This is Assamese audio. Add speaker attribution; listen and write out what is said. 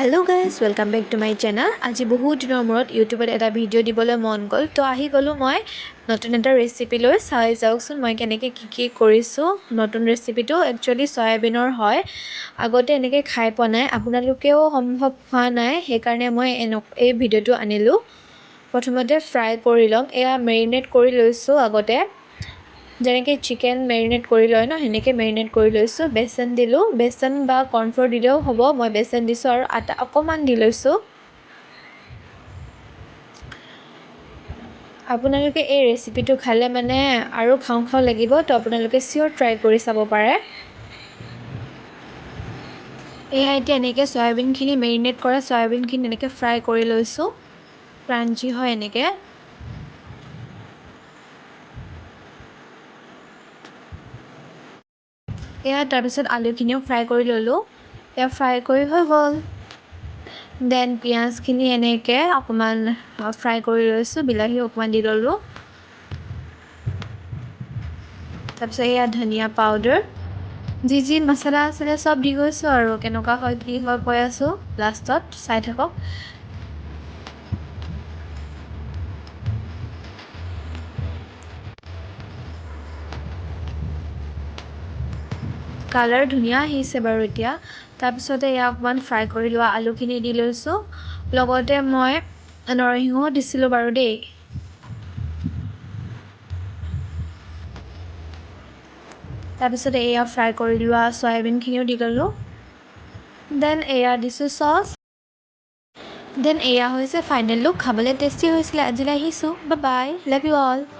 Speaker 1: Hello' guys, welcome back to my channel. আজি বহুত দিনৰ মূৰত ইউটিউবত এটা ভিডিঅ' দিবলৈ মন গ'ল, তো আহি গ'লোঁ মই নতুন এটা ৰেচিপি লৈ। চাই যাওকচোন মই কেনেকৈ কি কৰিছোঁ। নতুন ৰেচিপিটো একচুৱেলি চয়াবিনৰ হয়। আগতে এনেকৈ খাই পোৱা নাই, আপোনালোকেও সম্ভৱ হোৱা নাই, সেইকাৰণে মই এই ভিডিঅ'টো আনিলোঁ। প্ৰথমতে ফ্ৰাই কৰি ল'ম। এয়া মেৰিনেট কৰি লৈছোঁ আগতে, যেনেকৈ চিকেন মেৰিনেট কৰি লয় ন, সেনেকৈ মেৰিনেট কৰি লৈছোঁ। বেচন দিলোঁ, বেচন বা কৰ্ণফ্ল'ৰ দিলেও হ'ব। মই বেচন দিছোঁ আৰু আটা অকণমান দি লৈছোঁ। আপোনালোকে এই ৰেচিপিটো খালে মানে আৰু খাওঁ খাওঁ লাগিব, তো আপোনালোকে চিয়'ৰ ট্ৰাই কৰি চাব পাৰে। এয়া এতিয়া এনেকৈ চয়াবিনখিনি মেৰিনেট কৰা চয়াবিনখিনি এনেকৈ ফ্ৰাই কৰি লৈছোঁ, ক্ৰাঞ্চি হয় এনেকৈ। এয়া তাৰপিছত আলুখিনিও ফ্ৰাই কৰি ল'লোঁ। এয়া ফ্ৰাই কৰি হৈ গ'ল। দেন পিঁয়াজখিনি এনেকৈ অকণমান ফ্ৰাই কৰি লৈছোঁ, বিলাহী অকণমান দি ল'লোঁ। তাৰপিছত এয়া ধনিয়া পাউডাৰ, যি মছলা আছিলে চব দি গৈছোঁ আৰু কেনেকুৱা হয় কি হয় কৈ আছোঁ লাষ্টত, চাই থাকক। কালাৰ ধুনীয়া আহিছে বাৰু এতিয়া। তাৰপিছতে এয়া অকণমান ফ্ৰাই কৰি লোৱা আলুখিনি দি লৈছোঁ, লগতে মই নৰসিংহও দিছিলোঁ বাৰু দেই। তাৰপিছতে এয়া ফ্ৰাই কৰি লোৱা চয়াবিনখিনিও দি ল'লোঁ। দেন এয়া দিছোঁ চচ। দেন এয়া হৈছে ফাইনেল লুক। খাবলৈ টেষ্টি হৈছিলে। আজিলৈ আহিছোঁ, bye bye, love you all.